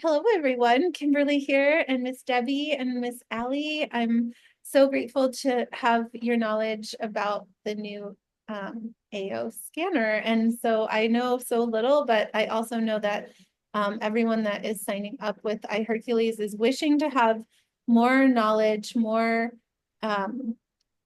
Hello, everyone. Kimberly here, and Miss Debbie and Miss Allie. I'm so grateful to have your knowledge about the new AO scanner. And so I know so little, but I also know that everyone that is signing up with iHercules is wishing to have more knowledge, more um,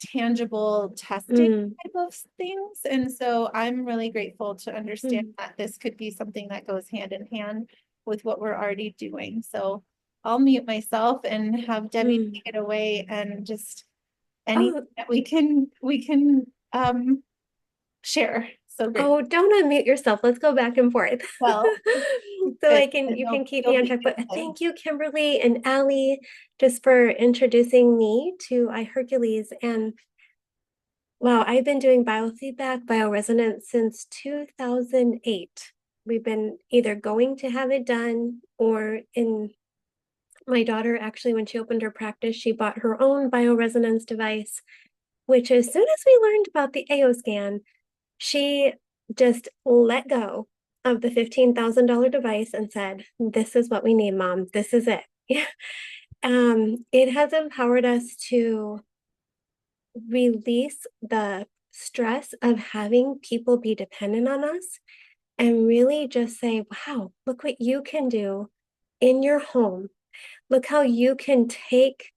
tangible testing Mm, type of things. And so I'm really grateful to understand mm, that this could be something that goes hand in hand with what we're already doing. So I'll mute myself and have Debbie mm. take it away and just anything Oh, that we can share. So great. oh, don't unmute yourself. Let's go back and forth. Well, So good. you can keep me You'll on be track. But good. thank you, Kimberly and Allie, just for introducing me to iHercules. And wow, I've been doing biofeedback, bioresonance since 2008. We've been either going to have it done or in my daughter actually, when she opened her practice, she bought her own bioresonance device, which as soon as we learned about the AO scan, she just let go of the $15,000 device and said, "This is what we need, Mom. This is it." It has empowered us to release the stress of having people be dependent on us and really just say, "Wow, look what you can do in your home. Look how you can take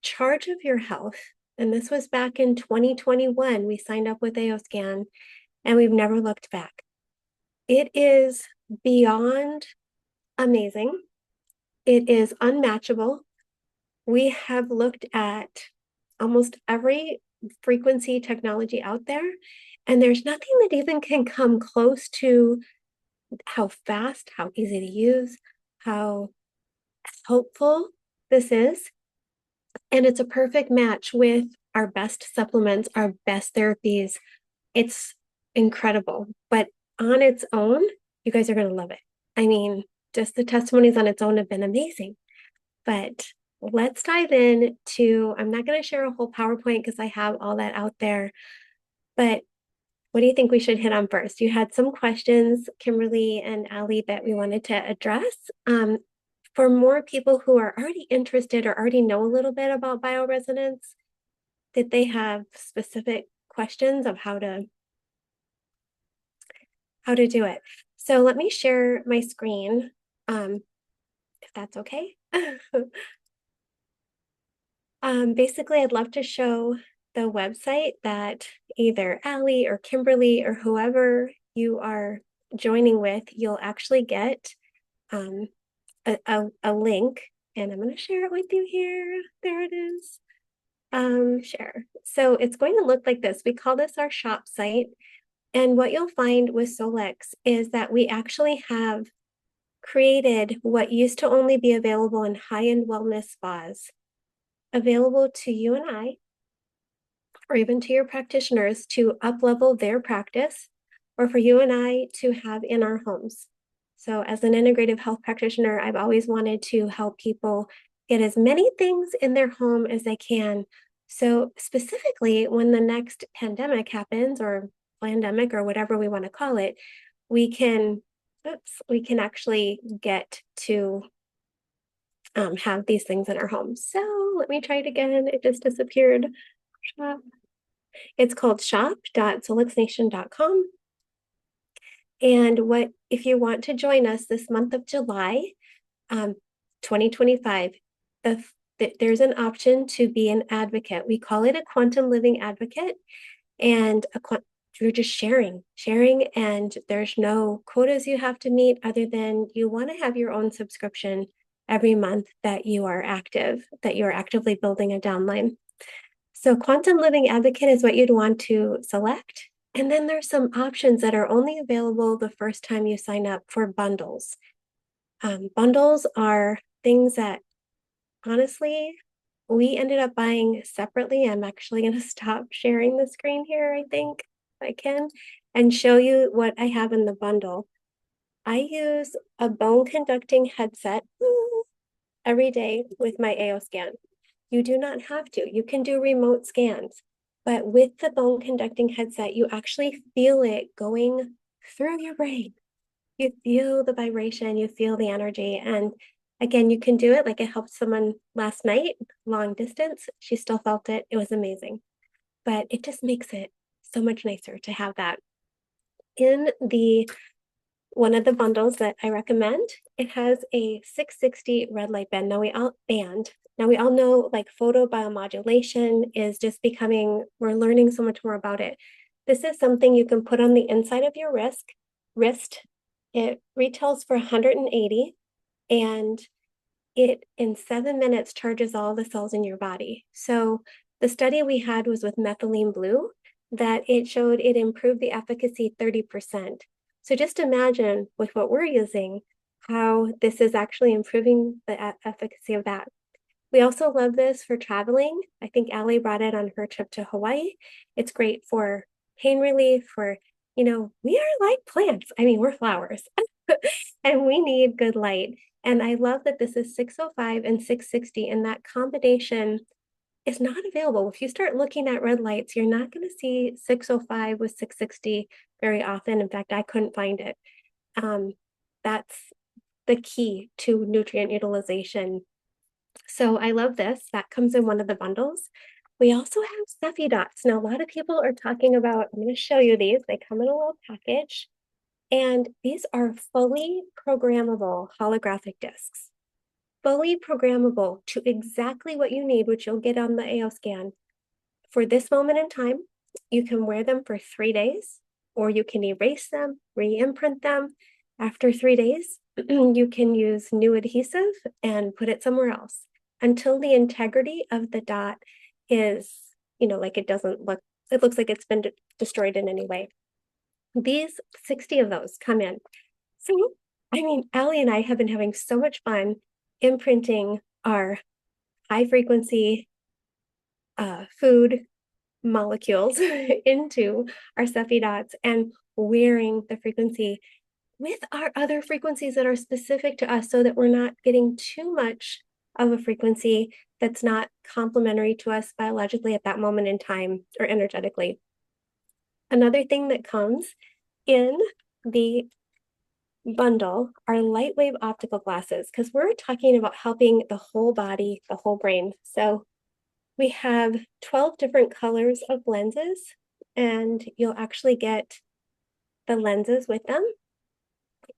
charge of your health." And this was back in 2021. We signed up with AOScan and we've never looked back. It is beyond amazing. It is unmatchable. We have looked at almost every frequency technology out there, and there's nothing that even can come close to how fast, how easy to use, how helpful this is. And it's a perfect match with our best supplements, our best therapies. It's incredible. But on its own, you guys are going to love it. I mean, just the testimonies on its own have been amazing. But let's dive in to, I'm not going to share a whole PowerPoint because I have all that out there. But what do you think we should hit on first? You had some questions, Kimberly and Ali, that we wanted to address. For more people who are already interested or already know a little bit about bioresonance, did they have specific questions of how to do it? So let me share my screen, if that's okay. Basically, I'd love to show the website that either Allie or Kimberly or whoever you are joining with, you'll actually get um, a link, and I'm going to share it with you here. There it is. Share. So it's going to look like this. We call this our shop site. And what you'll find with Solex is that we actually have created what used to only be available in high-end wellness spas, available to you and I, or even to your practitioners to up-level their practice, or for you and I to have in our homes. So as an integrative health practitioner, I've always wanted to help people get as many things in their home as they can. So specifically, when the next pandemic happens, or pandemic, or whatever we want to call it, we can, we can actually get to have these things in our homes. So let me try it again. It just disappeared. It's called shop.solixnation.com. And what if you want to join us this month of July, 2025, there's an option to be an advocate. We call it a quantum living advocate, and you're just sharing, and there's no quotas you have to meet other than you want to have your own subscription every month that you are active, that you're actively building a downline. So Quantum Living Advocate is what you'd want to select. And then there's some options that are only available the first time you sign up for bundles. Bundles are things that honestly, we ended up buying separately. I'm actually going to stop sharing the screen here, I think, if I can, and show you what I have in the bundle. I use a bone conducting headset every day with my AO scan. You do not have to. You can do remote scans, but with the bone conducting headset, you actually feel it going through your brain. You feel the vibration, you feel the energy. And again, you can do it like it helped someone last night, long distance. She still felt it. It was amazing. But it just makes it so much nicer to have that in the one of the bundles that I recommend. It has a 660 red light band. Now we all know like photobiomodulation is just becoming, we're learning so much more about it. This is something you can put on the inside of your wrist. It retails for 180 and it in 7 minutes charges all the cells in your body. So the study we had was with methylene blue that it showed it improved the efficacy 30%. So just imagine with what we're using, how this is actually improving the efficacy of that. We also love this for traveling. I think Allie brought it on her trip to Hawaii. It's great for pain relief, for, we are like plants. I mean, we're flowers and we need good light. And I love that this is 605 and 660, and that combination is not available. If you start looking at red lights, you're not going to see 605 with 660 very often. In fact, I couldn't find it. That's the key to nutrient utilization. So I love this. That comes in one of the bundles. We also have Cephi dots. Now, a lot of people are talking about, I'm going to show you these. They come in a little package. And these are fully programmable holographic discs. Fully programmable to exactly what you need, which you'll get on the AO scan. For this moment in time, you can wear them for 3 days, or you can erase them, re-imprint them. After 3 days, you can use new adhesive and put it somewhere else until the integrity of the dot is, like it looks like it's been destroyed in any way. These 60 of those come in. So, I mean, Allie and I have been having so much fun imprinting our high frequency food molecules into our Cephi dots and wearing the frequency with our other frequencies that are specific to us so that we're not getting too much of a frequency that's not complementary to us biologically at that moment in time or energetically. Another thing that comes in the bundle are light wave optical glasses, because we're talking about helping the whole body, the whole brain. So we have 12 different colors of lenses, and you'll actually get the lenses with them,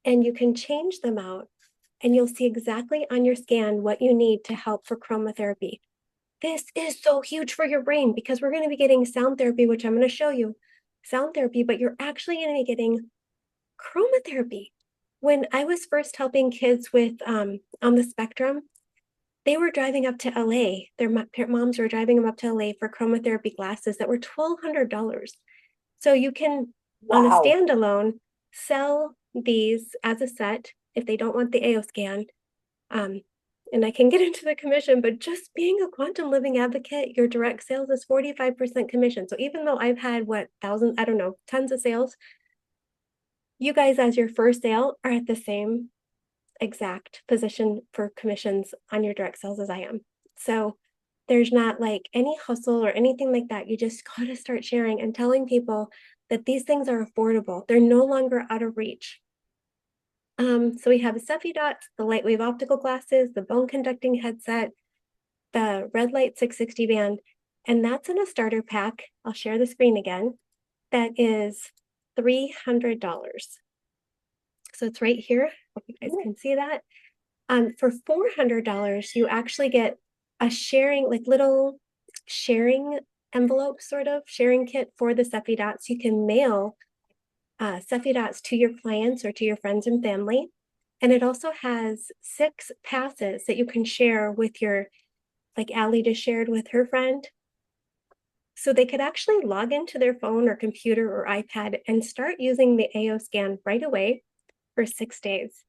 and you can change them out, and you'll see exactly on your scan what you need to help for chromotherapy. This is so huge for your brain because we're going to be getting sound therapy, which I'm going to show you sound therapy, but you're actually going to be getting chromotherapy. When I was first helping kids with on the spectrum, they were driving up to LA. Their moms were driving them up to LA for chromotherapy glasses that were $1,200. So you can, on a Wow. standalone, sell these as a set if they don't want the AO scan. And I can get into the commission, but just being a quantum living advocate, your direct sales is 45% commission. So even though I've had thousands, I don't know, tons of sales, you guys as your first sale are at the same exact position for commissions on your direct sales as I am. So there's not like any hustle or anything like that. You just got to start sharing and telling people that these things are affordable. They're no longer out of reach. So we have the Cephi dots, the light wave optical glasses, the bone conducting headset, the red light 660 band, and that's in a starter pack. I'll share the screen again. That is $300. So it's right here. Hope you guys can see that. For $400, you actually get a little sharing envelope, sort of sharing kit for the Cephi dots. You can mail Cephi dots to your clients or to your friends and family. And it also has 6 passes that you can share with like Allie just shared with her friend. So they could actually log into their phone or computer or iPad and start using the AO scan right away for 6 days.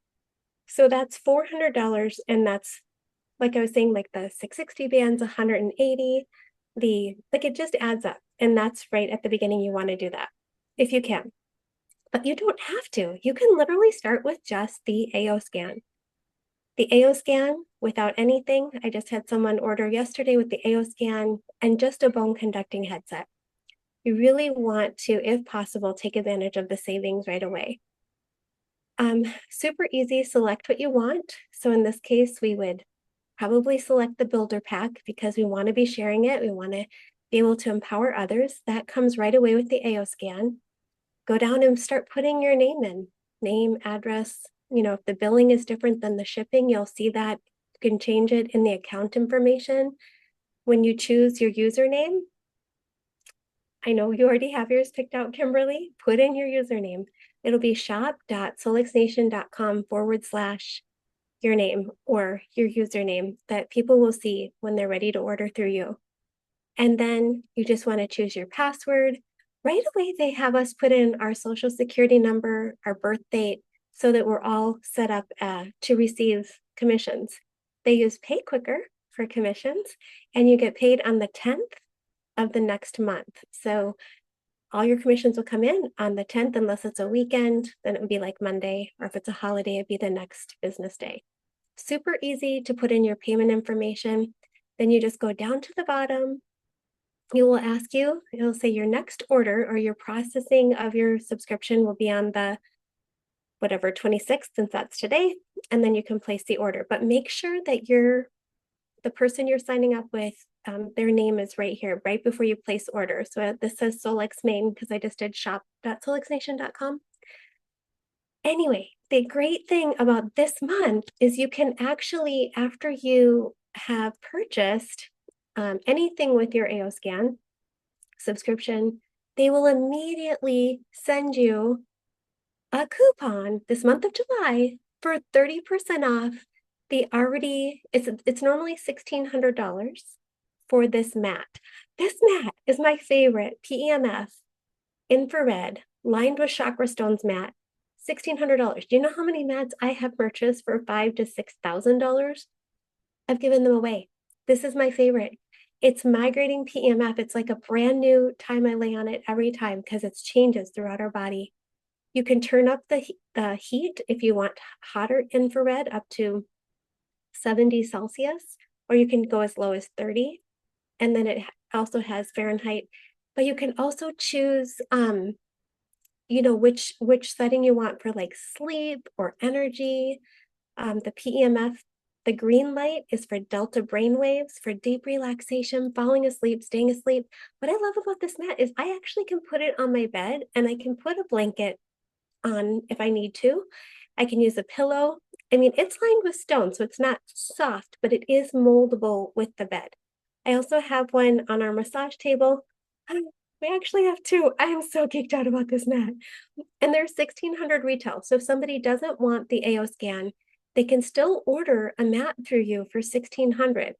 So that's $400. And that's, like I was saying, like the 660 bands, 180, it just adds up. And that's right at the beginning. You want to do that if you can. But you don't have to. You can literally start with just the AO scan. The AO scan without anything. I just had someone order yesterday with the AO scan and just a bone conducting headset. You really want to, if possible, take advantage of the savings right away. Super easy, select what you want. So in this case, we would probably select the builder pack because we want to be sharing it. We want to be able to empower others. That comes right away with the AO scan. Go down and start putting your name in, name, address. You know, if the billing is different than the shipping, you'll see that. You can change it in the account information. When you choose your username, I know you already have yours picked out, Kimberly. Put in your username. It'll be shop.solixnation.com/, your name or your username that people will see when they're ready to order through you. And then you just want to choose your password. Right away, they have us put in our social security number, our birth date, so that we're all set up to receive commissions. They use Pay Quicker for commissions, and you get paid on the 10th of the next month. So all your commissions will come in on the 10th, unless it's a weekend, then it would be like Monday, or if it's a holiday, it'd be the next business day. Super easy to put in your payment information. Then you just go down to the bottom. It will ask you, it'll say your next order or your processing of your subscription will be on the whatever 26th, since that's today, and then you can place the order. But make sure that the person you're signing up with, their name is right here, right before you place order. So this says Solix Maine because I just did shop.solixnation.com. Anyway, the great thing about this month is you can actually, after you have purchased anything with your AO scan subscription, they will immediately send you a coupon this month of July for 30% off the already, it's normally $1,600 for this mat. This mat is my favorite PEMF infrared lined with chakra stones mat. $1,600. Do you know how many mats I have purchased for $5,000 to $6,000? I've given them away. This is my favorite. It's migrating PEMF. It's like a brand new time I lay on it every time because it changes throughout our body. You can turn up the heat if you want hotter infrared up to 70 Celsius, or you can go as low as 30. And then it also has Fahrenheit, but you can also choose you know, which setting you want for like sleep or energy. The PEMF, the green light is for delta brain waves, for deep relaxation, falling asleep, staying asleep. What I love about this mat is I actually can put it on my bed and I can put a blanket on if I need to. I can use a pillow. I mean, it's lined with stone, so it's not soft, but it is moldable with the bed. I also have one on our massage table. We actually have two. I am so geeked out about this mat. And they're 1,600 retail. So if somebody doesn't want the AO scan, they can still order a mat through you for 1,600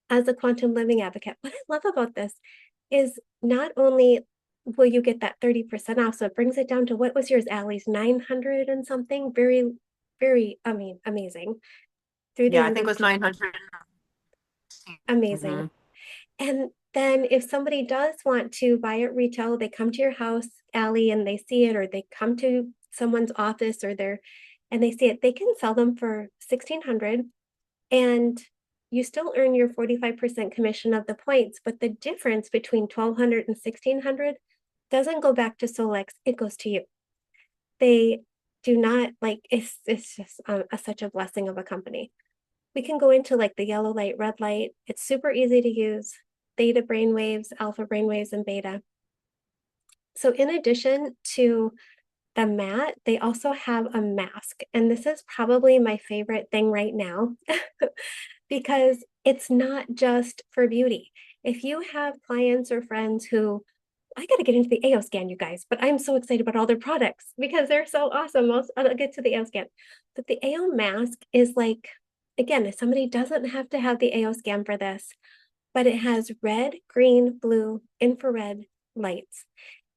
as a quantum living advocate. What I love about this is not only will you get that 30% off, so it brings it down to, what was yours, Allie's, 900 and something? Very, very, I mean, amazing. Through the Yeah, I end think it of was 900. amazing. And then if somebody does want to buy it retail, they come to your house, Allie, and they see it, or they come to someone's office or and they see it, they can sell them for 1,600 and you still earn your 45% commission of the points, but the difference between 1,200 and 1,600 doesn't go back to Solix, it goes to you. They do not, like, it's just such a blessing of a company. We can go into like the yellow light, red light. It's super easy to use. Theta brainwaves, alpha brainwaves, and beta. So in addition to the mat, they also have a mask. And this is probably my favorite thing right now because it's not just for beauty. If you have clients or friends who, I got to get into the AO scan, you guys, but I'm so excited about all their products because they're so awesome. I'll get to the AO scan. But the AO mask is like, again, if somebody doesn't have to have the AO scan for this, but it has red, green, blue, infrared lights,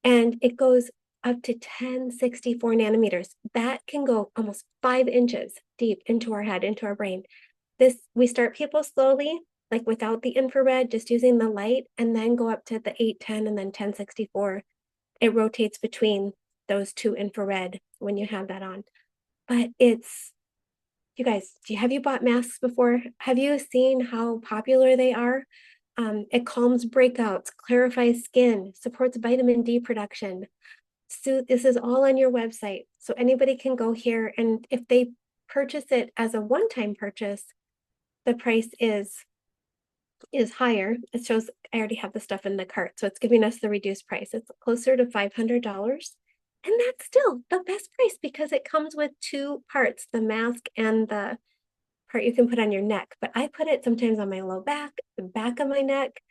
and it goes up to 1064 nanometers. That can go almost 5 inches deep into our head, into our brain. We start people slowly, like without the infrared, just using the light, and then go up to the 810 and then 1064. It rotates between those two infrared when you have that on. But it's, you guys, have you bought masks before? Have you seen how popular they are? It calms breakouts, clarifies skin, supports vitamin D production. So this is all on your website. So anybody can go here, and if they purchase it as a one-time purchase, the price is higher. It shows I already have the stuff in the cart, so it's giving us the reduced price. It's closer to $500. And that's still the best price because it comes with two parts, the mask and the part you can put on your neck. But I put it sometimes on my low back, the back of my neck,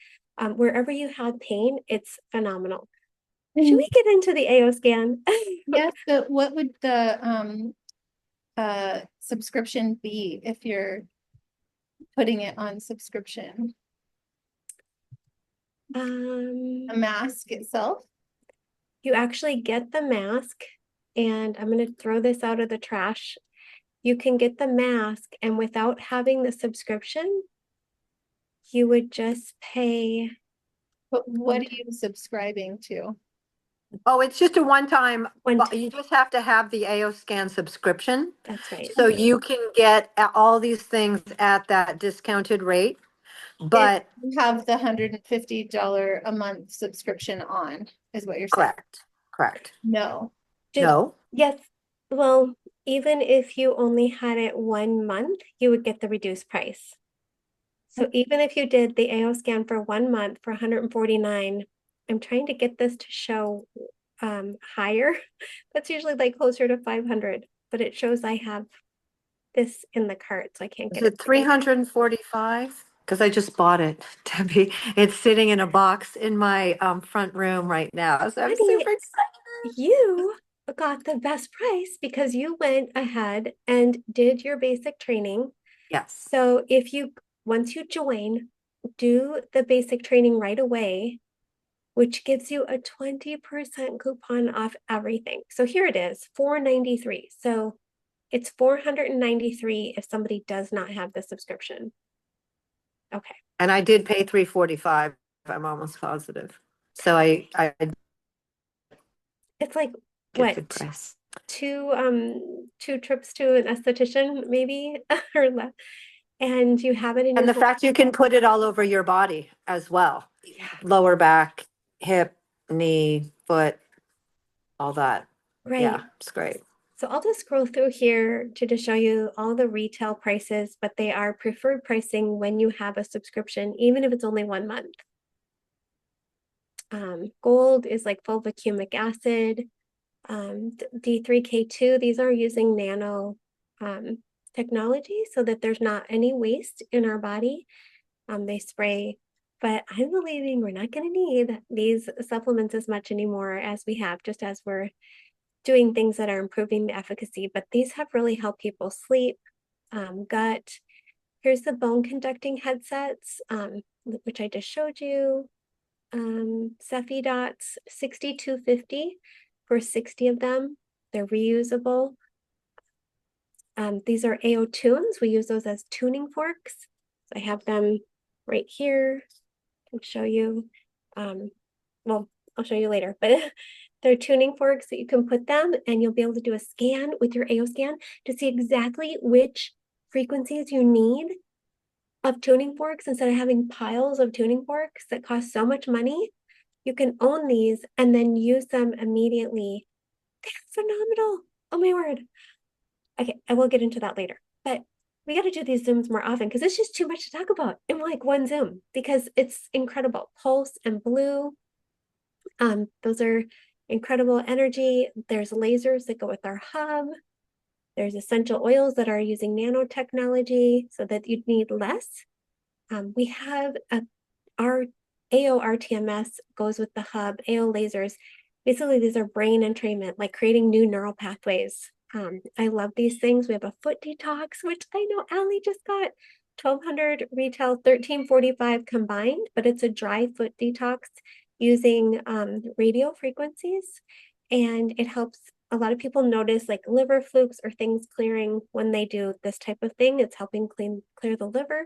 wherever you have pain, it's phenomenal. Should we get into the AO scan? Yes, but what would the subscription be if you're putting it on subscription? A mask itself? You actually get the mask, and I'm going to throw this out of the trash. You can get the mask, and without having the subscription, you would just pay. But what are you subscribing to? Oh, it's just a one-time, One you just have to have the AO Scan subscription. That's right. So you can get all these things at that discounted rate. But You have the $150 a month subscription on, is what you're saying? correct. No. No, Yes. Well, even if you only had it 1 month, you would get the reduced price. So even if you did the AO scan for 1 month for 149, I'm trying to get this to show higher. That's usually like closer to 500, but it shows I have this in the cart, so I can't is get it 345? Because I just bought it, Debbie. It's sitting in a box in my front room right now. So I'm Honey, super excited. you got the best price because you went ahead and did your basic training. Yes. So if you, once you join, do the basic training right away, which gives you a 20% coupon off everything. So here it is, $493. So it's $493 if somebody does not have the subscription. Okay. And I did pay 345. I'm almost positive. So I It's like get what? good price. Two trips to an esthetician, maybe, or less. And you have it in And your the fact you can put it all over your body as well. Lower back, hip, knee, foot, all that. right. Yeah, it's great. So I'll just scroll through here to just show you all the retail prices, but they are preferred pricing when you have a subscription, even if it's only 1 month. Gold is like fulvicumic acid, D3K2, these are using nano technology so that there's not any waste in our body. They spray, but I'm believing we're not going to need these supplements as much anymore as we have, just as we're doing things that are improving the efficacy. But these have really helped people sleep, gut. Here's the bone conducting headsets, which I just showed you. Cephi Dots 6250 for 60 of them. They're reusable. These are AO tunes. We use those as tuning forks. I have them right here. I can show you. Well, I'll show you later, but they're tuning forks that you can put them, and you'll be able to do a scan with your AO scan to see exactly which frequencies you need of tuning forks. Instead of having piles of tuning forks that cost so much money, you can own these and then use them immediately. They're phenomenal. Oh my word. Okay, I will get into that later, but we got to do these Zooms more often because it's just too much to talk about in like one Zoom because it's incredible. Pulse and blue. Those are incredible energy. There's lasers that go with our hub. There's essential oils that are using nanotechnology so that you'd need less. We have our AO RTMS goes with the hub, AO lasers. Basically, these are brain entrainment, like creating new neural pathways. I love these things. We have a foot detox, which I know Allie just got 1,200 retail, 1,345 combined, but it's a dry foot detox using radio frequencies. And it helps a lot of people notice like liver flukes or things clearing when they do this type of thing. It's helping clear the liver.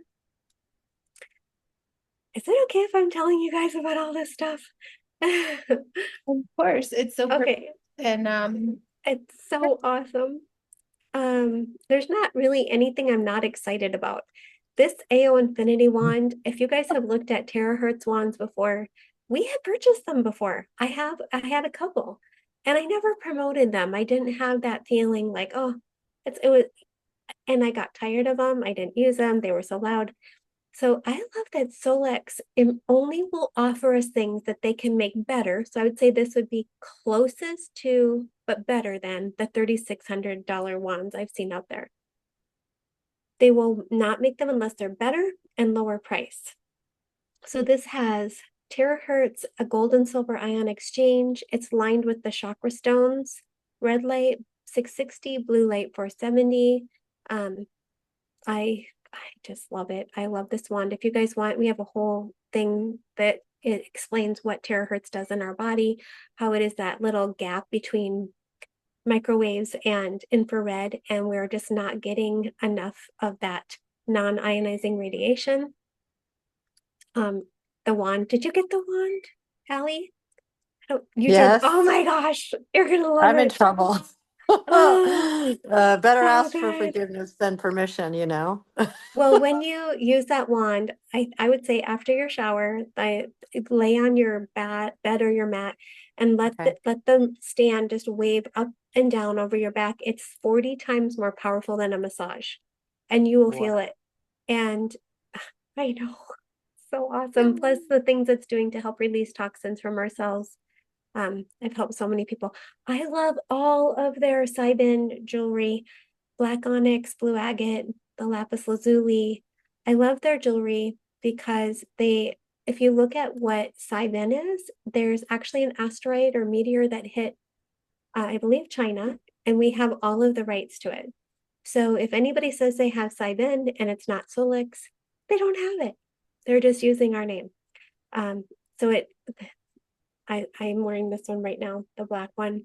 Is it okay if I'm telling you guys about all this stuff? Of course, it's so great. Okay, And it's so awesome. There's not really anything I'm not excited about. This AO Infinity wand, if you guys have looked at terahertz wands before, we had purchased them before. I had a couple, And I never promoted them. I didn't have that feeling like, oh, it was, and I got tired of them. I didn't use them. They were so loud. So I love that Solex only will offer us things that they can make better. So I would say this would be closest to, but better than the $3,600 wands I've seen out there. They will not make them unless they're better and lower price. So this has terahertz, a gold and silver ion exchange. It's lined with the chakra stones, red light 660, blue light 470. I just love it. I love this wand. If you guys want, we have a whole thing that it explains what terahertz does in our body, how it is that little gap between microwaves and infrared, and we're just not getting enough of that non-ionizing radiation. The wand, did you get the wand, Allie? You did. Yes. Oh my gosh, you're gonna love I'm in it. trouble. Oh, Better so ask for good. forgiveness than permission, you know? Well, when you use that wand, I would say after your shower, I lay on your bed or your mat and Okay. let them stand, just wave up and down over your back. It's 40 times more powerful than a massage, and you will feel Wow. it. And I know, so awesome. Plus the things it's doing to help release toxins from our cells. I've helped so many people. I love all of their Cybin jewelry, black onyx, blue agate, the lapis lazuli. I love their jewelry because if you look at what Cybin is, there's actually an asteroid or meteor that hit, I believe, China, and we have all of the rights to it. So if anybody says they have Cybin and it's not Solix, they don't have it. They're just using our name. So I'm wearing this one right now, the black one.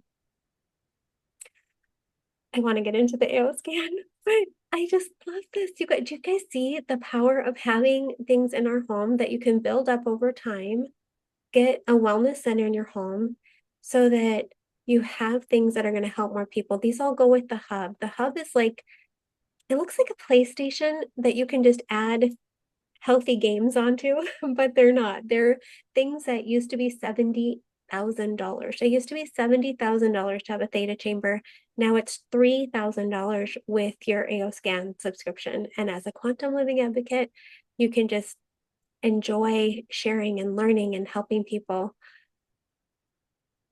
I want to get into the AO scan, but I just love this. Do you guys see the power of having things in our home that you can build up over time, get a wellness center in your home so that you have things that are going to help more people. These all go with the hub. The hub is like, it looks like a PlayStation that you can just add healthy games onto, but they're not. They're things that used to be $70,000. It used to be $70,000 to have a theta chamber. Now it's $3,000 with your AO scan subscription. And as a quantum living advocate, you can just enjoy sharing and learning and helping people.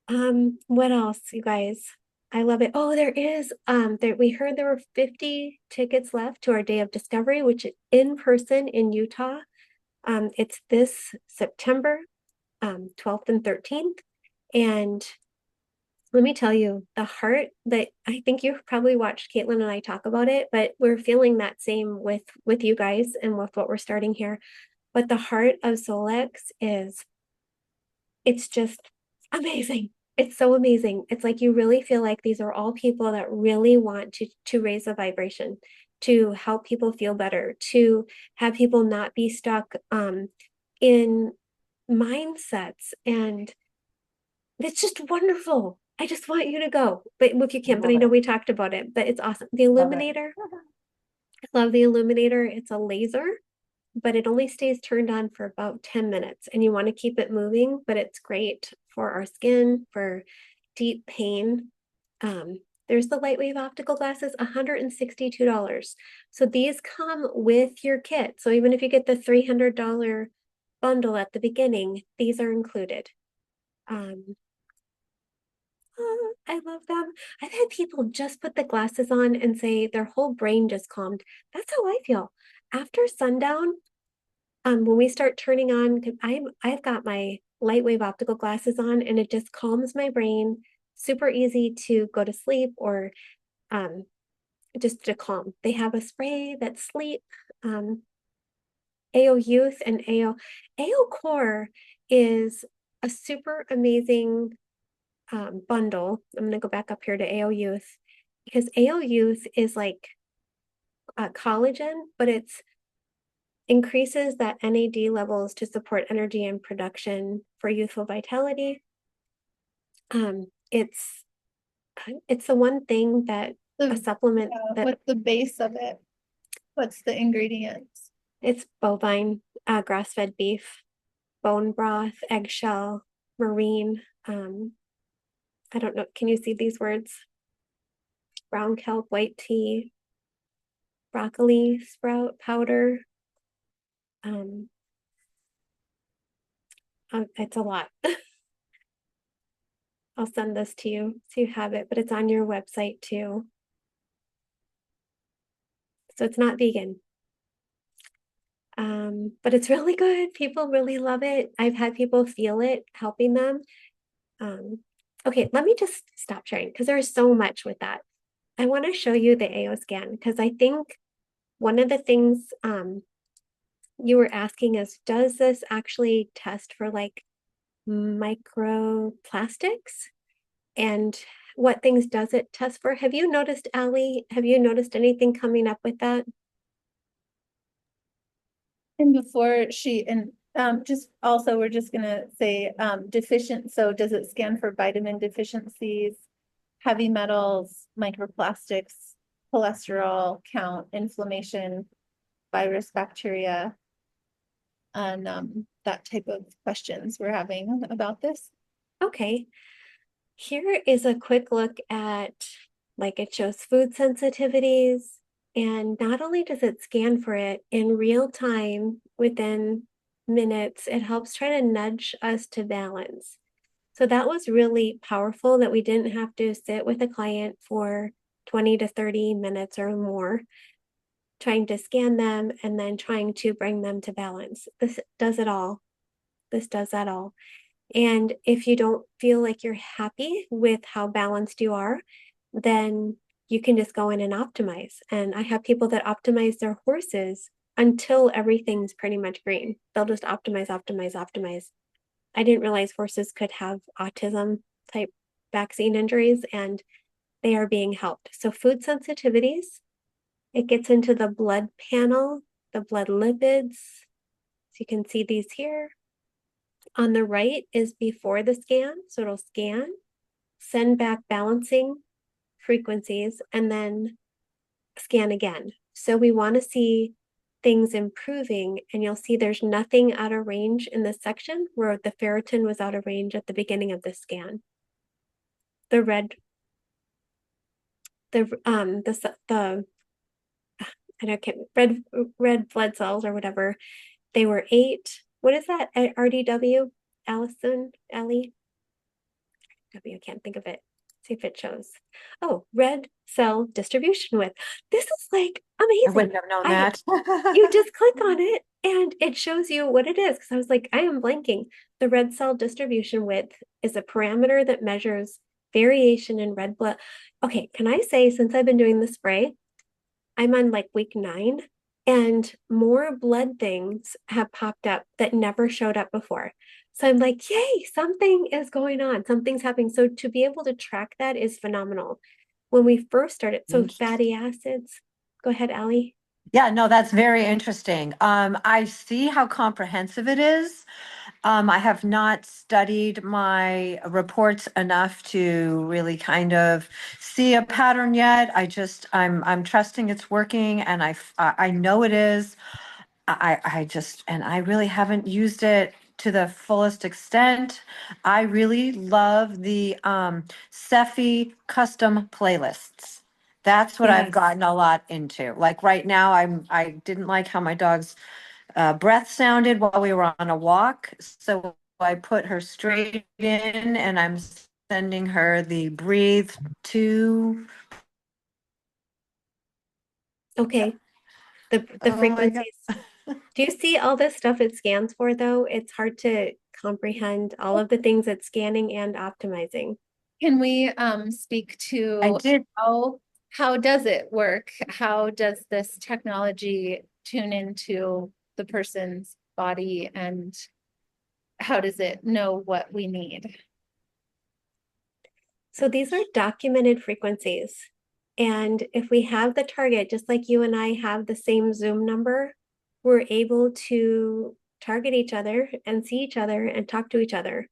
What else, you guys? I love it. Oh, there is we heard there were 50 tickets left to our Day of Discovery, which is in person in Utah. It's this September 12th and 13th. And let me tell you, the heart that I think you've probably watched Caitlin and I talk about it, but we're feeling that same with you guys and with what we're starting here. But the heart of Solex it's just amazing. It's so amazing. It's like you really feel like these are all people that really want to raise the vibration, to help people feel better, to have people not be stuck in mindsets. And it's just wonderful. I just want you to go. But if you can't, but I know we talked about it, but it's awesome. The Illuminator, I love the Illuminator. It's a laser, but it only stays turned on for about 10 minutes and you want to keep it moving, but it's great for our skin, for deep pain. There's the Lightwave optical glasses, $162. So these come with your kit. So even if you get the $300 bundle at the beginning, these are included. I love them. I've had people just put the glasses on and say their whole brain just calmed. That's how I feel. After sundown, when we start turning on, I've got my Lightwave optical glasses on and it just calms my brain. Super easy to go to sleep or just to calm. They have a spray that's sleep. AO Youth and AO Core is a super amazing bundle. I'm going to go back up here to AO Youth because AO Youth is like collagen, but it's increases that NAD levels to support energy and production for youthful vitality. It's the one thing that a supplement that what's the base of it? What's the ingredients? it's bovine, grass-fed beef, bone broth, eggshell, marine. I don't know, can you see these words? Brown kelp, white tea, broccoli sprout powder. Um, it's a lot. I'll send this to you so you have it, but it's on your website too. So it's not vegan. But it's really good. People really love it. I've had people feel it helping them. Okay, let me just stop sharing because there's so much with that. I want to show you the AO scan because I think one of the things you were asking is, does this actually test for like microplastics? And what things does it test for? Have you noticed, Allie? Have you noticed anything coming up with that? And before she, and just also, we're just gonna say deficient, so does it scan for vitamin deficiencies, heavy metals, microplastics, cholesterol count, inflammation, virus, bacteria, and that type of questions we're having about this. Okay, here is a quick look at, like, it shows food sensitivities, and not only does it scan for it in real time within minutes, it helps try to nudge us to balance. So that was really powerful that we didn't have to sit with a client for 20 to 30 minutes or more, trying to scan them and then trying to bring them to balance. This does it all. This does that all. And if you don't feel like you're happy with how balanced you are, then you can just go in and optimize. And I have people that optimize their horses until everything's pretty much green. They'll just optimize, optimize, optimize. I didn't realize horses could have autism type vaccine injuries, and they are being helped. So food sensitivities, it gets into the blood panel, the blood lipids. So you can see these here. On the right is before the scan. So it'll scan, send back balancing frequencies, and then scan again. So we want to see things improving, and you'll see there's nothing out of range in this section where the ferritin was out of range at the beginning of the scan. The red, I don't get red blood cells or whatever, they were 8. What is that? RDW? Allison, Ellie? W, I can't think of it. See if it shows. Oh, red cell distribution width. This is like I amazing. wouldn't have known that. You just click on it and it shows you what it is. Because I was like, I am blanking. The red cell distribution width is a parameter that measures variation in red blood. Okay, can I say, since I've been doing the spray, I'm on like week 9, and more blood things have popped up that never showed up before. So I'm like, yay, something is going on, something's happening. So to be able to track that is phenomenal. When we first started, so fatty acids, go ahead, Allie. Yeah, no, that's very interesting. I see how comprehensive it is. I have not studied my reports enough to really kind of see a pattern yet. I'm trusting it's working, and I know it is. And I really haven't used it to the fullest extent. I really love the Cephi custom playlists. That's what I've Yes. gotten a lot into. Like right now, I didn't like how my dog's breath sounded while we were on a walk. So I put her straight in, and I'm sending her the breathe to. Okay. The Oh my God. frequencies. Do you see all this stuff it scans for though? It's hard to comprehend all of the things it's scanning and optimizing. Can we speak I to did. how does it work? How does this technology tune into the person's body, and how does it know what we need? So these are documented frequencies. And if we have the target, just like you and I have the same Zoom number, we're able to target each other and see each other and talk to each other.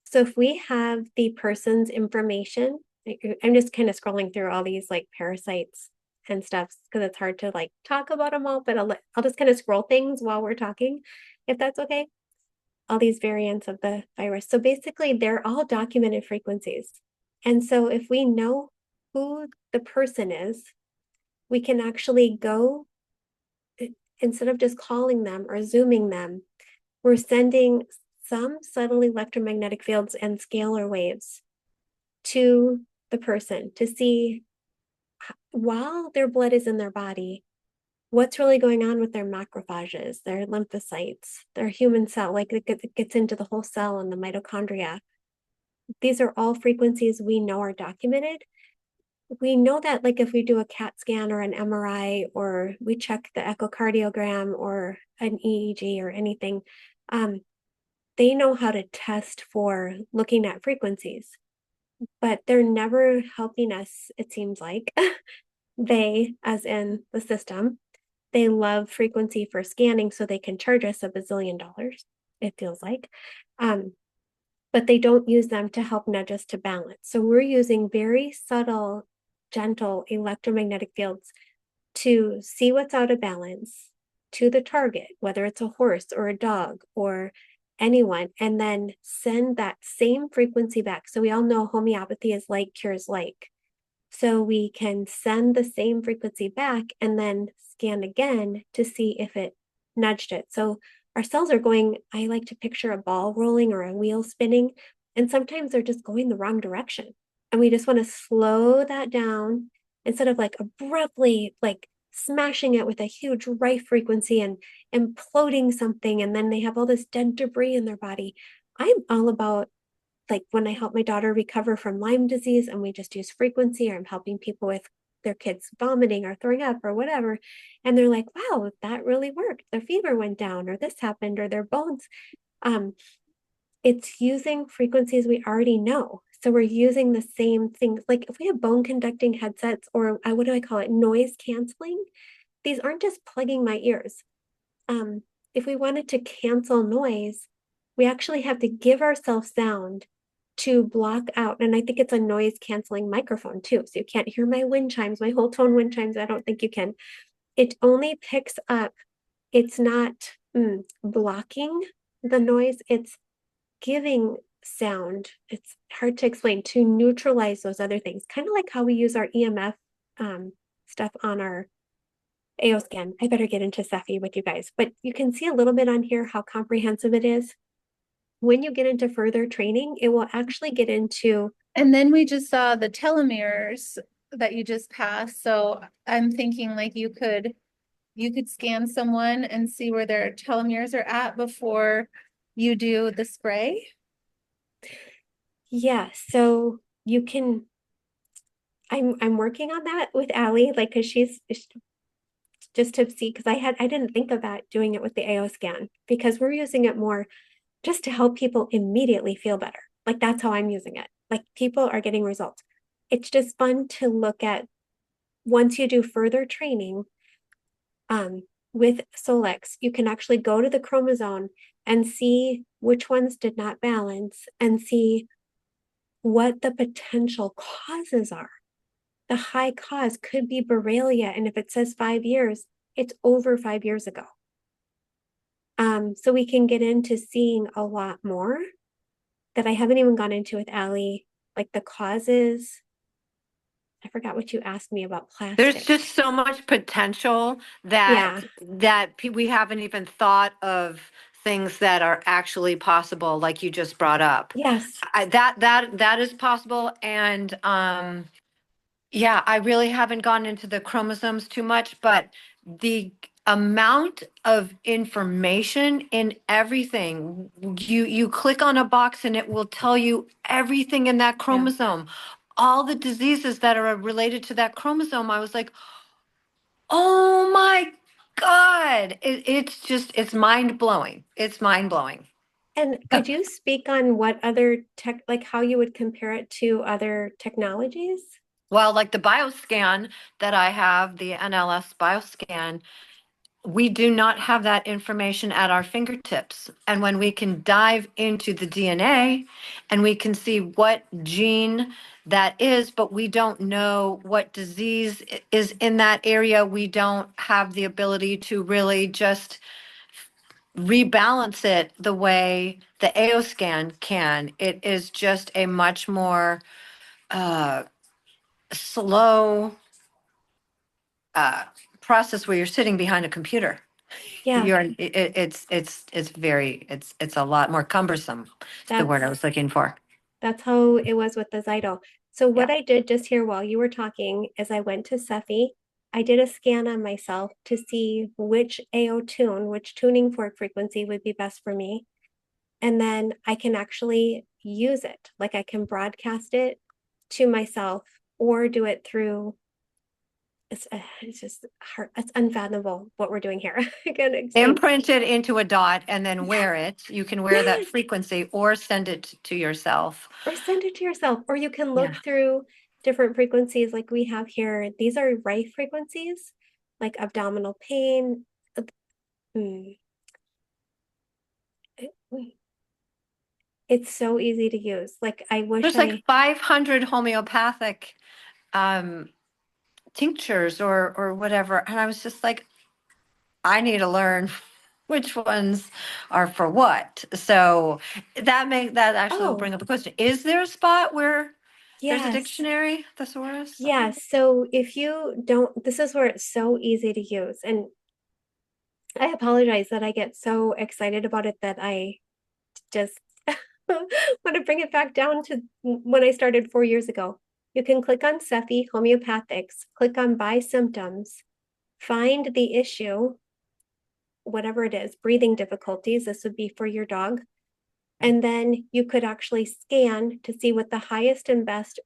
So if we have the person's information, I'm just kind of scrolling through all these like parasites and stuff because it's hard to like talk about them all, but I'll just kind of scroll things while we're talking, if that's okay. All these variants of the virus. So basically, they're all documented frequencies. And so if we know who the person is, we can actually go, instead of just calling them or zooming them, we're sending some subtle electromagnetic fields and scalar waves to the person to see, while their blood is in their body, what's really going on with their macrophages, their lymphocytes, their human cell, like it gets into the whole cell and the mitochondria. These are all frequencies we know are documented. We know that, like, if we do a CAT scan or an MRI, or we check the echocardiogram or an EEG or anything, um, they know how to test for looking at frequencies, but they're never helping us, it seems like. They, as in the system, they love frequency for scanning so they can charge us $1 bazillion, it feels like. But they don't use them to help nudge us to balance. So we're using very subtle, gentle electromagnetic fields to see what's out of balance to the target, whether it's a horse or a dog or anyone, and then send that same frequency back. So we all know homeopathy is like cures like. So we can send the same frequency back and then scan again to see if it nudged it. So our cells are going, I like to picture a ball rolling or a wheel spinning, and sometimes they're just going the wrong direction. And we just want to slow that down instead of like abruptly like smashing it with a huge rife frequency and imploding something, and then they have all this dead debris in their body. I'm all about, like, when I help my daughter recover from Lyme disease and we just use frequency, or I'm helping people with their kids vomiting or throwing up or whatever, and they're like, wow, that really worked. Their fever went down, or this happened, or their bones. Um, it's using frequencies we already know. So we're using the same things. Like if we have bone conducting headsets, or what do I call it? Noise canceling. These aren't just plugging my ears. If we wanted to cancel noise, we actually have to give ourselves sound to block out. And I think it's a noise canceling microphone too. So you can't hear my wind chimes, my whole tone wind chimes. I don't think you can. It only picks up, it's not blocking the noise, it's giving sound. It's hard to explain, to neutralize those other things. Kind of like how we use our EMF stuff on our AO scan. I better get into Cepheid with you guys, but you can see a little bit on here how comprehensive it is. When you get into further training, it will actually get into, And then we just saw the telomeres that you just passed. So I'm thinking like you could scan someone and see where their telomeres are at before you do the spray. yeah, so you can, I'm working on that with Allie, like, because she's just to see, because I didn't think of that, doing it with the AO scan, because we're using it more just to help people immediately feel better. Like that's how I'm using it. Like people are getting results. It's just fun to look at once you do further training with Solex, you can actually go to the chromosome and see which ones did not balance and see what the potential causes are. The high cause could be Borrelia, and if it says 5 years, it's over 5 years ago. So we can get into seeing a lot more that I haven't even gone into with Allie, like the causes. I forgot what you asked me about There's plastic. just so much potential that Yeah, we haven't even thought of things that are actually possible, like you just brought up. yes. That is possible, and yeah, I really haven't gone into the chromosomes too much, but the amount of information in everything, you click on a box and it will tell you everything in that Yeah. chromosome, all the diseases that are related to that chromosome. I was like, oh my God. It's just, it's mind blowing. It's mind blowing. And could you speak on what other tech, like how you would compare it to other technologies? Well, like the bioscan that I have, the NLS bioscan, we do not have that information at our fingertips. And when we can dive into the DNA and we can see what gene that is, but we don't know what disease is in that area, we don't have the ability to really just rebalance it the way the AO scan can. It is just a much more uh, slow uh, process where you're sitting behind a computer. Yeah, It's very, it's a lot more cumbersome. Is the word I that's was looking for. that's how it was with the Zyto. So Yeah. what I did just here while you were talking is I went to Cephi. I did a scan on myself to see which AO tune, which tuning fork frequency would be best for me. And then I can actually use it. Like I can broadcast it to myself or do it through it's just hard. It's unfathomable what we're doing here. I can't explain. Imprint it into a dot and then wear it. You can wear that Yes. frequency or send it to yourself. Or send it to yourself, or you can Yeah. look through different frequencies like we have here. These are Rife frequencies, like abdominal pain. mm, it- mm, It's so easy to use. Like I wish There's like 500 homeopathic um, tinctures or whatever. And I was just like, I need to learn which ones are for what. So that actually will oh, bring up a question. Is there a spot where there's a yes. dictionary, thesaurus? Yeah, so if you don't, this is where it's so easy to use. And I apologize that I get so excited about it that I just want to bring it back down to when I started 4 years ago. You can click on Cephi Homeopathics, click on By Symptoms, find the issue, whatever it is, breathing difficulties. This would be for your dog. And then you could actually scan to see what the highest and best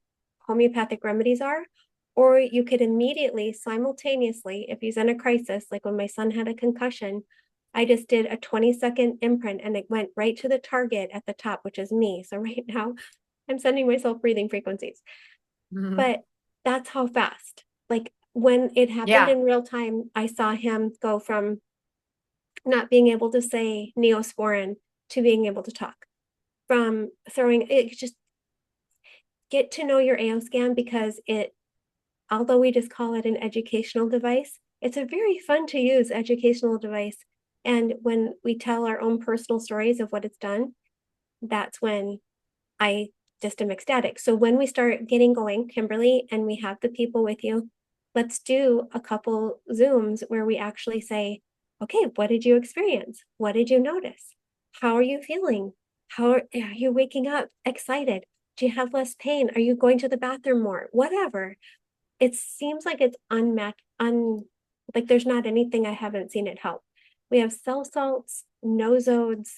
homeopathic remedies are. Or you could immediately, simultaneously, if he's in a crisis, like when my son had a concussion, I just did a 20-second imprint and it went right to the target at the top, which is me. So right now I'm sending myself breathing frequencies. Mhm. But that's how fast. Like when it happened Yeah. in real time, I saw him go from not being able to say Neosporin to being able to talk. From throwing it, just get to know your AO scan because it, although we just call it an educational device, it's a very fun to use educational device. And when we tell our own personal stories of what it's done, that's when I just am ecstatic. So when we start getting going, Kimberly, and we have the people with you, let's do a couple Zooms where we actually say, okay, what did you experience? What did you notice? How are you feeling? How are you waking up excited? Do you have less pain? Are you going to the bathroom more? Whatever. It seems like it's unmatched, like there's not anything I haven't seen it help. We have cell salts, nosodes.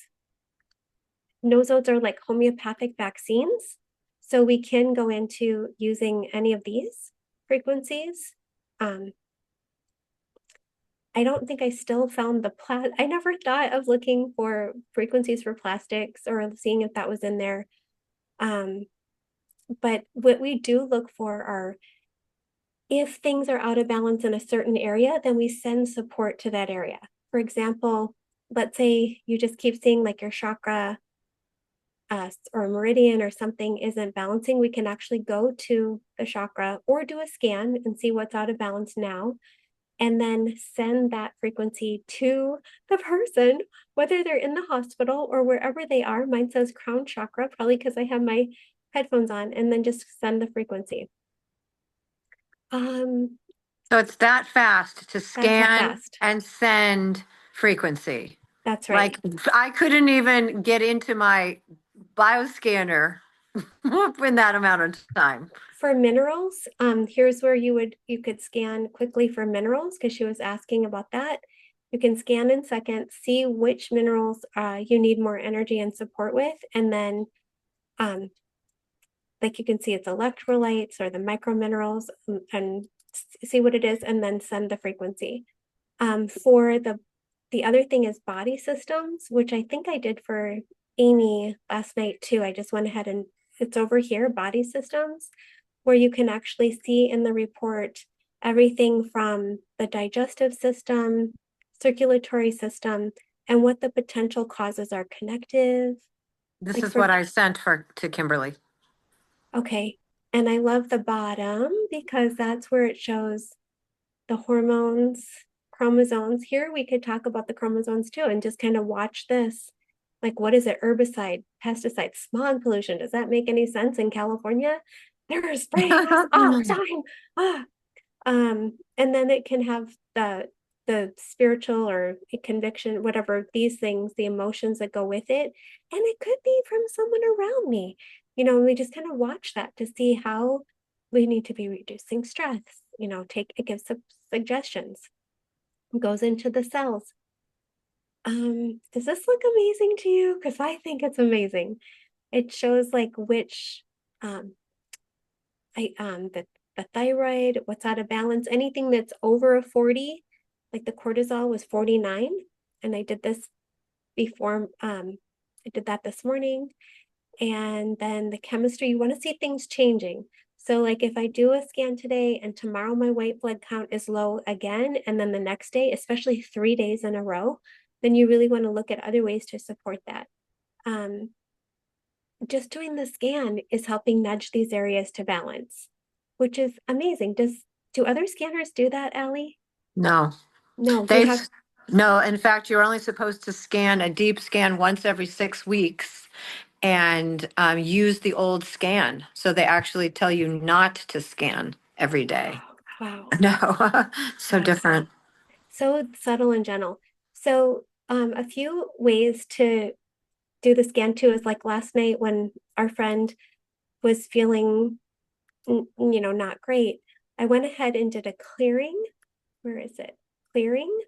Nosodes are like homeopathic vaccines. So we can go into using any of these frequencies. I don't think I still found the I never thought of looking for frequencies for plastics or seeing if that was in there. But what we do look for are if things are out of balance in a certain area, then we send support to that area. For example, let's say you just keep seeing like your chakra or meridian or something isn't balancing, we can actually go to the chakra or do a scan and see what's out of balance now, and then send that frequency to the person, whether they're in the hospital or wherever they are. Mine says crown chakra, probably because I have my headphones on, and then just send the frequency. So it's that fast to That's how scan fast. and send frequency. That's right. Like I couldn't even get into my bioscanner in that amount of time. For minerals, here's where you could scan quickly for minerals because she was asking about that. You can scan in seconds, see which minerals you need more energy and support with, and then like you can see it's electrolytes or the micro minerals and see what it is and then send the frequency. For the other thing is body systems, which I think I did for Amy last night too. I just went ahead and it's over here, body systems, where you can actually see in the report everything from the digestive system, circulatory system, and what the potential causes are connective. This Like is for, what I sent to Kimberly. okay. And I love the bottom because that's where it shows the hormones, chromosomes. Here we could talk about the chromosomes too and just kind of watch this. Like, what is it? Herbicide, pesticide, smog pollution. Does that make any sense in California? they're spraying us all the time. Ah. And then it can have the spiritual or a conviction, whatever, these things, the emotions that go with it. And it could be from someone around me. We just kind of watch that to see how we need to be reducing stress, it gives some suggestions, it goes into the cells. Does this look amazing to you? Because I think it's amazing. It shows like which the thyroid, what's out of balance, anything that's over a 40, like the cortisol was 49. And I did this before, I did that this morning. And then the chemistry, you want to see things changing. So like if I do a scan today and tomorrow my white blood count is low again, and then the next day, especially 3 days in a row, then you really want to look at other ways to support that. Just doing the scan is helping nudge these areas to balance, which is amazing. Do other scanners do that, Allie? No, No, they, no, in fact, you're only supposed to scan a deep scan once every 6 weeks and use the old scan. So they actually tell you not to scan every day. Wow. No, so Wow. different. So subtle and gentle. So a few ways to do the scan too is like last night when our friend was feeling, not great. I went ahead and did a clearing. Where is it? Clearing.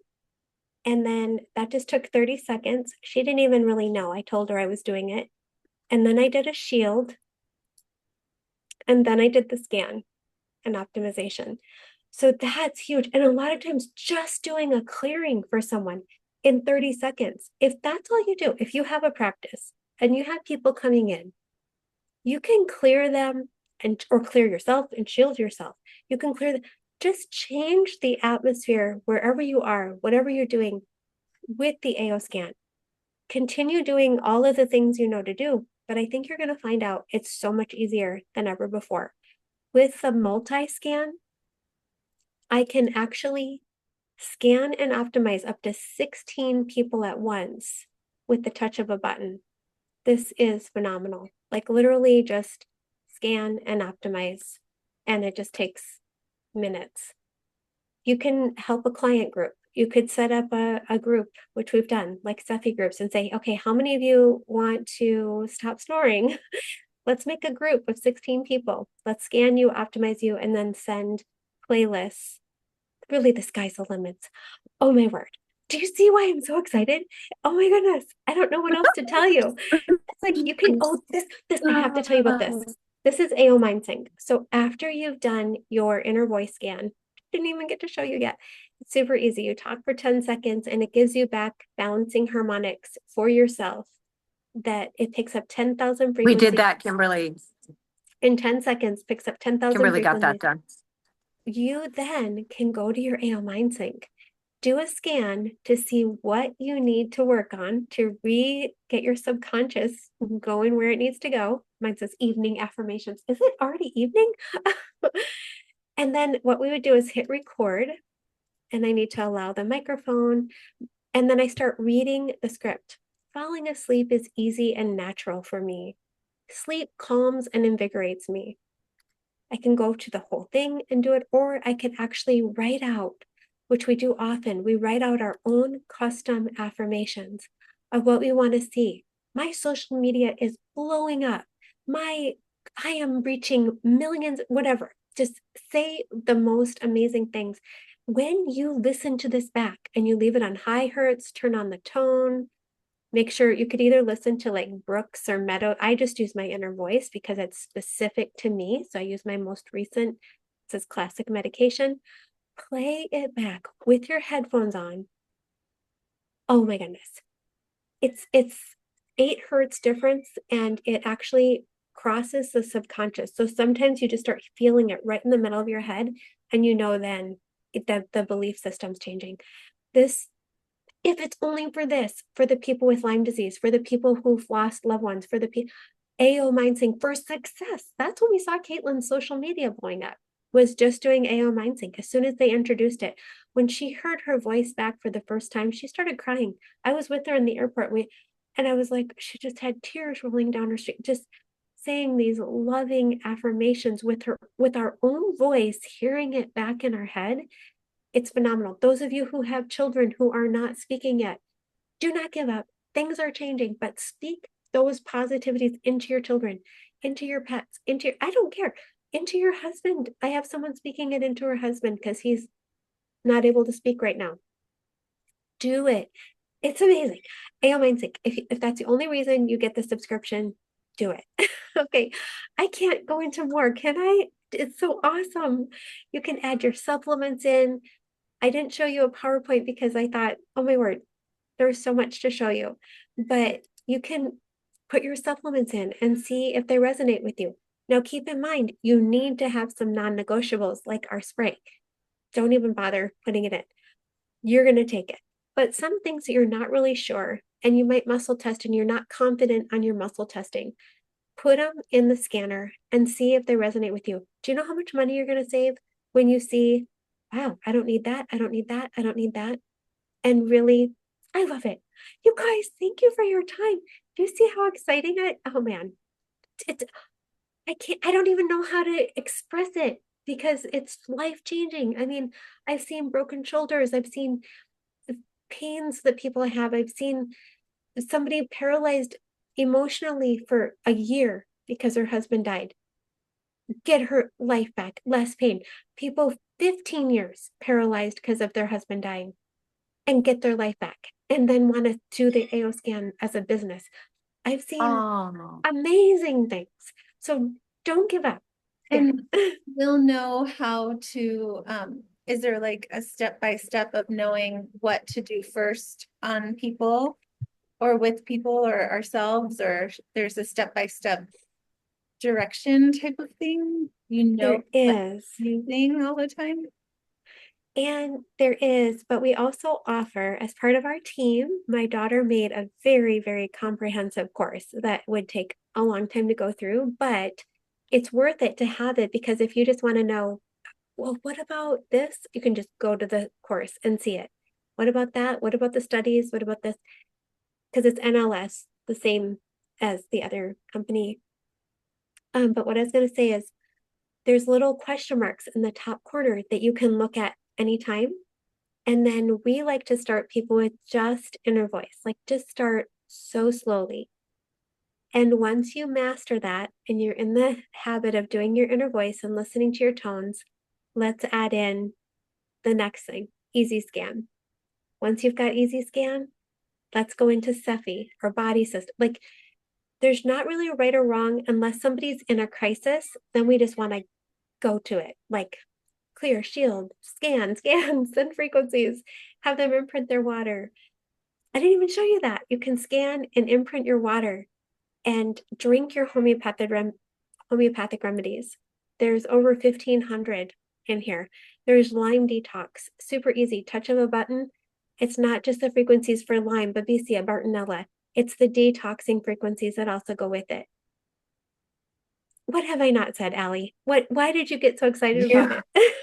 And then that just took 30 seconds. She didn't even really know. I told her I was doing it. And then I did a shield. And then I did the scan and optimization. So that's huge. And a lot of times just doing a clearing for someone in 30 seconds, if that's all you do, if you have a practice and you have people coming in, you can clear them or clear yourself and shield yourself. You can clear them. Just change the atmosphere wherever you are, whatever you're doing with the AO scan. Continue doing all of the things you know to do, but I think you're going to find out it's so much easier than ever before. With the multi-scan, I can actually scan and optimize up to 16 people at once with the touch of a button. This is phenomenal. Like literally just scan and optimize, and it just takes minutes. You can help a client group. You could set up a group, which we've done, like Cephi groups, and say, okay, how many of you want to stop snoring? Let's make a group of 16 people. Let's scan you, optimize you, and then send playlists. Really, the sky's the limits. Oh my word. Do you see why I'm so excited? Oh my goodness. I don't know what else to tell you. It's like you can, I have to tell you about this. This is AO MindSync. So after you've done your inner voice scan, didn't even get to show you yet. It's super easy. You talk for 10 seconds and it gives you back balancing harmonics for yourself that it picks up 10,000 frequencies. We did that, Kimberly. In 10 seconds, picks up 10,000 Kimberly got that done. You then can go to your AO MindSync, do a scan to see what you need to work on to get your subconscious going where it needs to go. Mine says evening affirmations. Is it already evening? And then what we would do is hit record, and I need to allow the microphone. And then I start reading the script. Falling asleep is easy and natural for me. Sleep calms and invigorates me. I can go to the whole thing and do it, or I can actually write out, which we do often. We write out our own custom affirmations of what we want to see. My social media is blowing up. I am reaching millions, whatever. Just say the most amazing things. When you listen to this back and you leave it on high hertz, turn on the tone, make sure you could either listen to like Brooks or Meadow. I just use my inner voice because it's specific to me. So I use my most recent, it says classic medication. Play it back with your headphones on. Oh my goodness. It's 8 hertz difference, and it actually crosses the subconscious. So sometimes you just start feeling it right in the middle of your head, and then that the belief system's changing. This, if it's only for this, for the people with Lyme disease, for the people who've lost loved ones, for the AO MindSync for success. That's when we saw Caitlin's social media blowing up, was just doing AO MindSync. As soon as they introduced it, when she heard her voice back for the first time, she started crying. I was with her in the airport. And I was like, she just had tears rolling down her street. Just saying these loving affirmations with our own voice, hearing it back in our head, it's phenomenal. Those of you who have children who are not speaking yet, do not give up. Things are changing, but speak those positivities into your children, into your pets, I don't care, into your husband. I have someone speaking it into her husband because he's not able to speak right now. Do it. It's amazing. AO Mindsync. If that's the only reason you get the subscription, do it. Okay. I can't go into more, can I? It's so awesome. You can add your supplements in. I didn't show you a PowerPoint because I thought, oh my word, there's so much to show you. But you can put your supplements in and see if they resonate with you. Now, keep in mind, you need to have some non-negotiables like our spray. Don't even bother putting it in. You're going to take it. But some things that you're not really sure, and you might muscle test and you're not confident on your muscle testing, put them in the scanner and see if they resonate with you. Do you know how much money you're going to save when you see, wow, I don't need that, I don't need that, I don't need that? And really, I love it. You guys, thank you for your time. Do you see how exciting oh man, it's, I don't even know how to express it because it's life-changing. I mean, I've seen broken shoulders, I've seen pains that people have. I've seen somebody paralyzed emotionally for a year because her husband died. Get her life back, less pain. People 15 years paralyzed because of their husband dying and get their life back and then want to do the AO scan as a business. I've seen Oh, amazing things. So don't give up. And we'll know how to, is there like a step-by-step of knowing what to do first on people or with people or ourselves, or there's a step-by-step direction type of thing? You know, There is. using all the time? And there is, but we also offer, as part of our team, my daughter made a very, very comprehensive course that would take a long time to go through, but it's worth it to have it because if you just want to know, well, what about this? You can just go to the course and see it. What about that? What about the studies? What about this? Because it's NLS, the same as the other company. But what I was going to say is there's little question marks in the top corner that you can look at anytime. And then we like to start people with just inner voice, like just start so slowly. And once you master that and you're in the habit of doing your inner voice and listening to your tones, let's add in the next thing, easy scan. Once you've got easy scan, let's go into Cephi or body system. Like there's not really a right or wrong unless somebody's in a crisis, then we just want to go to it. Like clear, shield, scan, send frequencies, have them imprint their water. I didn't even show you that. You can scan and imprint your water and drink your homeopathic remedies. There's over 1,500 in here. There's Lyme detox, super easy, touch of a button. It's not just the frequencies for Lyme, Babesia, Bartonella. It's the detoxing frequencies that also go with it. What have I not said, Allie? Why did you get so excited about it?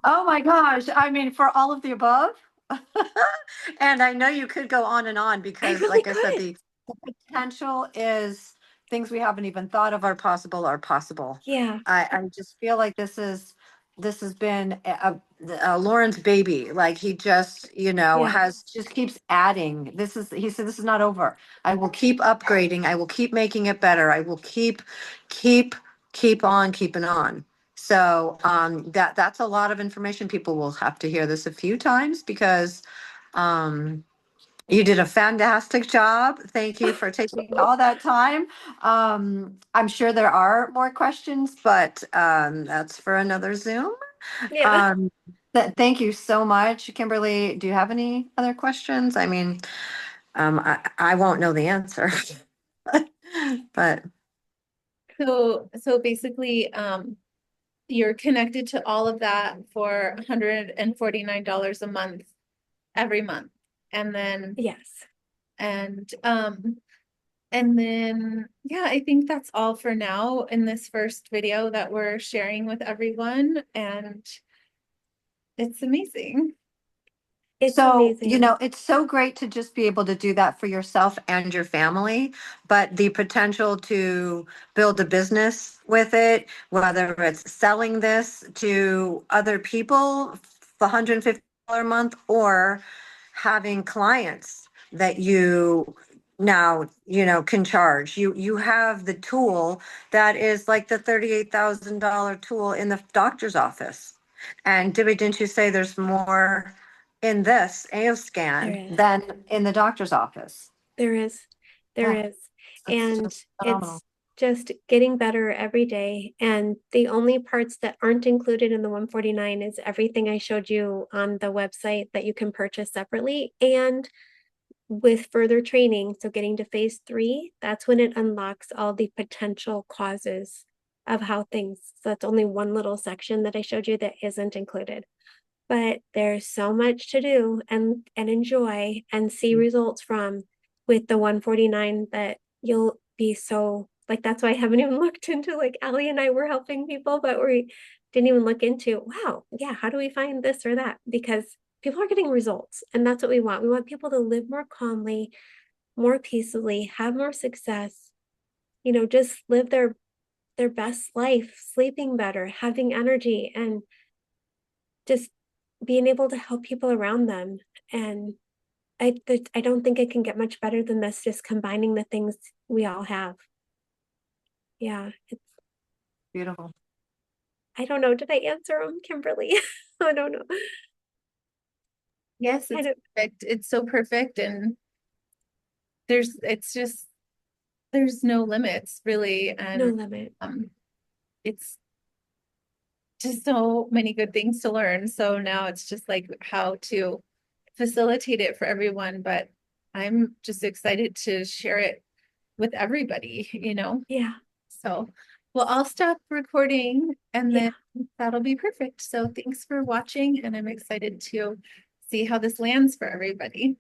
oh my gosh. I mean, for all of the above. And I know you could go on and on because, really like I said, could. the potential is things we haven't even thought of are possible. Yeah, I just feel like this has been a Lauren's baby. Like he just, yeah. has just keeps adding. He said, this is not over. I will keep upgrading. I will keep making it better. I will keep on keeping on. So that's a lot of information. People will have to hear this a few times because you did a fantastic job. Thank you for taking all that time. I'm sure there are more questions, but that's for another Zoom. Yeah. Thank you so much. Kimberly, do you have any other questions? I mean, I won't know the answer, but So basically, you're connected to all of that for $149 a month, every month. And then, Yes. and then, yeah, I think that's all for now in this first video that we're sharing with everyone. And it's amazing. It's So, amazing. it's so great to just be able to do that for yourself and your family, but the potential to build a business with it, whether it's selling this to other people, the $150 a month, or having clients that you now, can charge. You have the tool that is like the $38,000 tool in the doctor's office. And Debbie, didn't you say there's more in this AO There scan is. than in the doctor's office? There is. There Yeah, is. it's And just phenomenal. it's just getting better every day. And the only parts that aren't included in the 149 is everything I showed you on the website that you can purchase separately and with further training. So getting to phase 3, that's when it unlocks all the potential causes of how things. So that's only one little section that I showed you that isn't included. But there's so much to do and enjoy and see results from with the 149 that you'll be so like that's why I haven't even looked into like Allie and I were helping people, but we didn't even look into wow, yeah, how do we find this or that? Because people are getting results and that's what we want. We want people to live more calmly, more peacefully, have more success, just live their best life, sleeping better, having energy and just being able to help people around them. And I don't think it can get much better than this, just combining the things we all have. Yeah, Beautiful. I don't know. Did I answer them, Kimberly? I don't know. Yes, I it's don't, perfect. It's so perfect and it's just, there's no limits really. no And limit. it's just so many good things to learn. So now it's just like how to facilitate it for everyone, but I'm just excited to share it with everybody. Yeah, So, well, I'll stop recording and yeah. then that'll be perfect. So thanks for watching and I'm excited to see how this lands for everybody.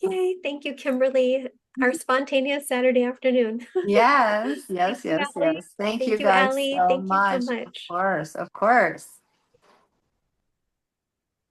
Yay. Thank you, Kimberly. Our spontaneous Saturday afternoon. Yes, Thank yes, you, yes, Allie. yes. Thank you Thank you, guys Allie. so Thank you so much. Of much. course, of course.